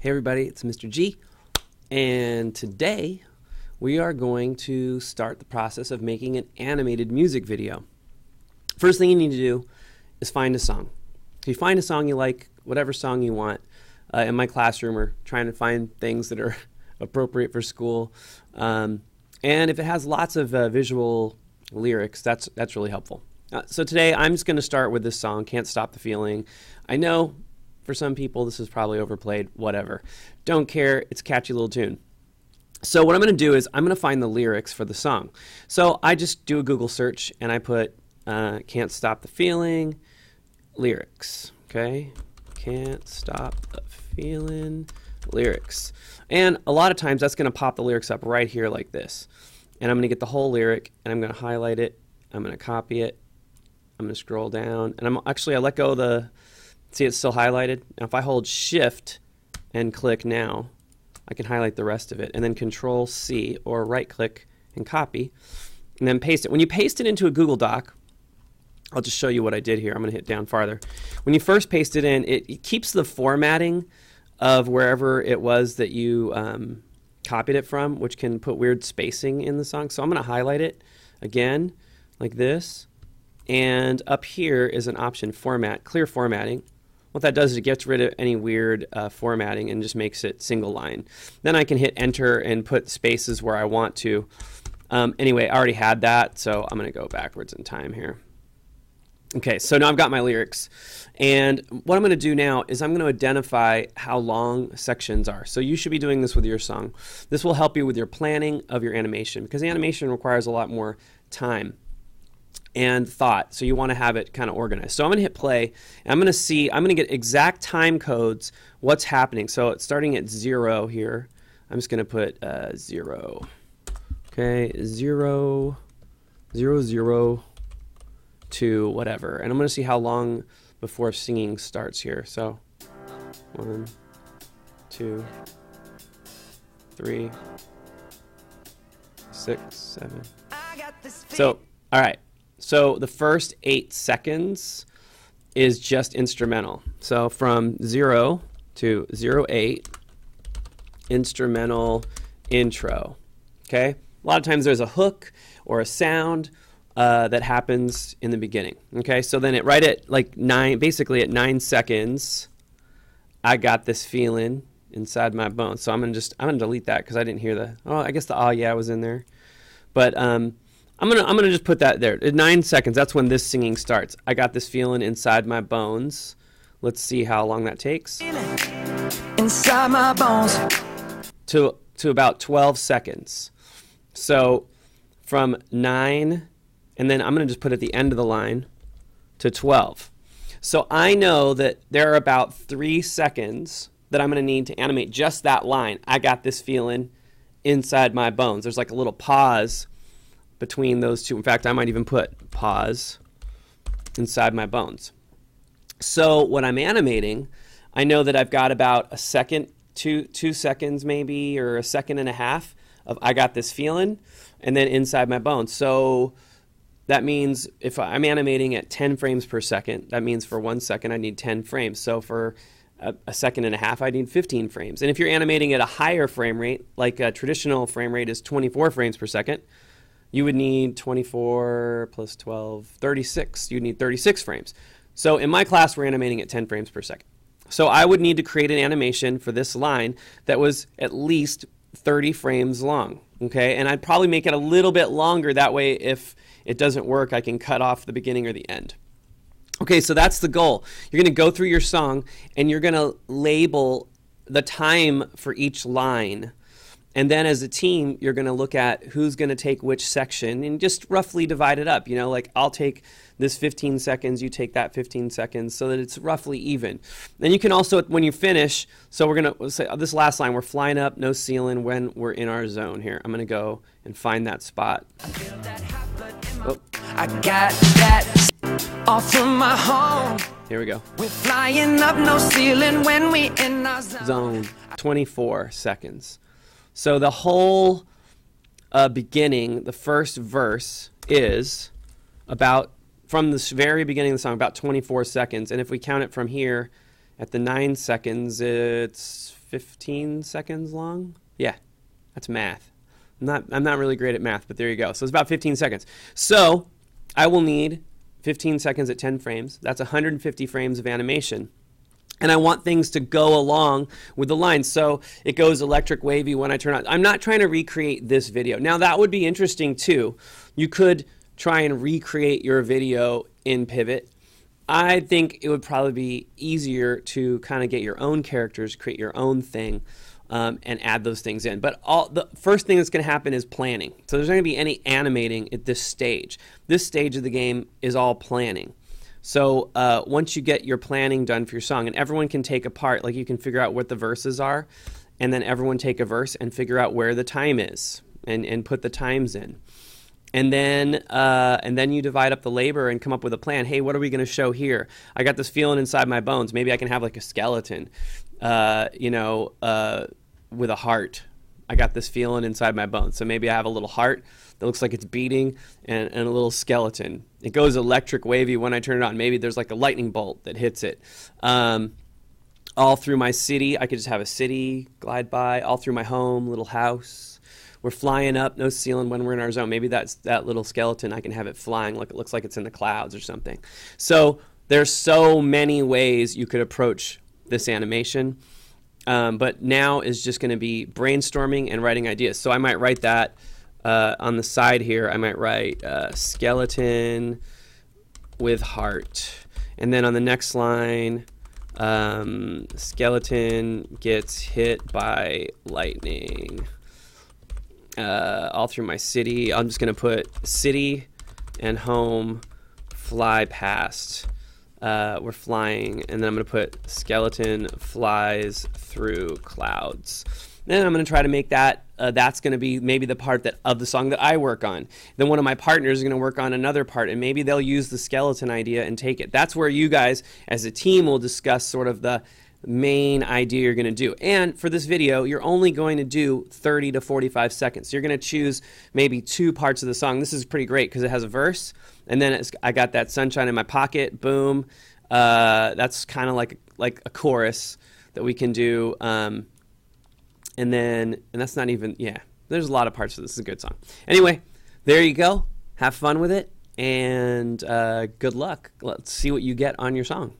Hey everybody, it's Mr. G, and today we are going to start the process of making an animated music video. First thing you need to do is find a song. If you find a song you like, whatever song you want, in my classroom we're trying to find things that are appropriate for school, and if it has lots of visual lyrics, that's really helpful. So today I'm just going to start with this song, Can't Stop the Feeling. I know for some people this is probably overplayed, whatever. Don't care, it's a catchy little tune. So what I'm going to do is I'm going to find the lyrics for the song. So I just do a Google search and I put Can't Stop the Feeling, lyrics, okay? Can't Stop the Feeling, lyrics. And a lot of times that's going to pop the lyrics up right here like this. And I'm going to get the whole lyric and I'm going to highlight it, I'm going to copy it, I'm going to scroll down, and I let go of the, see it's still highlighted? Now if I hold Shift and click now, I can highlight the rest of it, and then Control C or right click and copy, and then paste it. When you paste it into a Google Doc, I'll just show you what I did here. I'm going to hit down farther. When you first paste it in, it keeps the formatting of wherever it was that you copied it from, which can put weird spacing in the song. So I'm going to highlight it again like this. And up here is an option, format, clear formatting. What that does is it gets rid of any weird formatting and just makes it single line. Then I can hit enter and put spaces where I want to. Anyway, I already had that, so I'm going to go backwards in time here. Okay, so now I've got my lyrics. And what I'm going to do now is I'm going to identify how long sections are. So you should be doing this with your song. This will help you with your planning of your animation, because animation requires a lot more time and thought, so you want to have it kind of organized. So I'm going to hit play, and I'm going to get exact time codes, what's happening. So it's starting at 0 here. I'm just going to put 0. Okay, 0, 0, 0 to whatever. And I'm going to see how long before singing starts here. So 1, 2, 3, 6, 7. So, all right. So the first 8 seconds is just instrumental. So from 0 to 08, instrumental intro. Okay? A lot of times there's a hook or a sound that happens in the beginning. Okay? So then right at like 9, basically at 9 seconds, I got this feeling inside my bones. So I'm gonna delete that because I didn't hear the, oh, I guess the "oh yeah" was in there. But I'm gonna just put that there. At 9 seconds, that's when this singing starts. I got this feeling inside my bones. Let's see how long that takes. Inside my bones. To about 12 seconds. So from 9, and then I'm gonna just put at the end of the line to 12. So I know that there are about 3 seconds that I'm gonna need to animate just that line. I got this feeling inside my bones. There's like a little pause between those two. In fact, I might even put pause inside my bones. So when I'm animating, I know that I've got about a second, 2 seconds maybe, or a second and a half of I got this feeling, and then inside my bones. So that means if I'm animating at 10 frames per second, that means for 1 second I need 10 frames. So for a second and a half, I need 15 frames. And if you're animating at a higher frame rate, like a traditional frame rate is 24 frames per second, you would need 24 plus 12, 36. You'd need 36 frames. So in my class, we're animating at 10 frames per second. So I would need to create an animation for this line that was at least 30 frames long. Okay, and I'd probably make it a little bit longer. That way, if it doesn't work, I can cut off the beginning or the end. Okay, so that's the goal. You're going to go through your song, and you're going to label the time for each line. And then as a team, you're going to look at who's going to take which section and just roughly divide it up. You know, like I'll take this 15 seconds, you take that 15 seconds, so that it's roughly even. Then you can also, when you finish, so we're going to say this last line, we're flying up, no ceiling when we're in our zone here. I'm going to go and find that spot. Oh. I got that off from my home. Here we go. We're flying up, no ceiling when we in our zone. 24 seconds. So the whole beginning, the first verse is about, from the very beginning of the song, about 24 seconds. And if we count it from here, at the 9 seconds, it's 15 seconds long. Yeah, that's math. I'm not really great at math, but there you go. So it's about 15 seconds. So I will need 15 seconds at 10 frames. That's 150 frames of animation. And I want things to go along with the lines. So it goes electric wavy when I turn on. I'm not trying to recreate this video. Now that would be interesting too. You could try and recreate your video in Pivot. I think it would probably be easier to kind of get your own characters, create your own thing, and add those things in. But the first thing that's going to happen is planning. So there's not going to be any animating at this stage. This stage of the game is all planning. So once you get your planning done for your song, and everyone can take a part, like you can figure out what the verses are, and then everyone take a verse and figure out where the time is, and put the times in. And then you divide up the labor and come up with a plan. Hey, what are we going to show here? I got this feeling inside my bones. Maybe I can have like a skeleton, with a heart. I got this feeling inside my bones. So maybe I have a little heart that looks like it's beating and a little skeleton. It goes electric wavy when I turn it on. Maybe there's like a lightning bolt that hits it. All through my city, I could just have a city glide by. All through my home, little house. We're flying up, no ceiling when we're in our zone. Maybe that's that little skeleton. I can have it flying like it looks like it's in the clouds or something. So there's so many ways you could approach this animation. But now is just going to be brainstorming and writing ideas. So I might write that on the side here. I might write skeleton with heart. And then on the next line, skeleton gets hit by lightning. All through my city. I'm just going to put city and home fly past. We're flying, and then I'm going to put skeleton flies through clouds. Then I'm going to try to make that, that's going to be maybe the part of the song that I work on. Then one of my partners is going to work on another part, and maybe they'll use the skeleton idea and take it. That's where you guys, as a team, will discuss sort of the main idea you're going to do. And for this video, you're only going to do 30 to 45 seconds. So you're going to choose maybe 2 parts of the song. This is pretty great because it has a verse, and then I got that sunshine in my pocket, boom. That's kind of like a chorus that we can do. And that's not even, there's a lot of parts of this. This is a good song. Anyway, there you go. Have fun with it, and good luck. Let's see what you get on your song.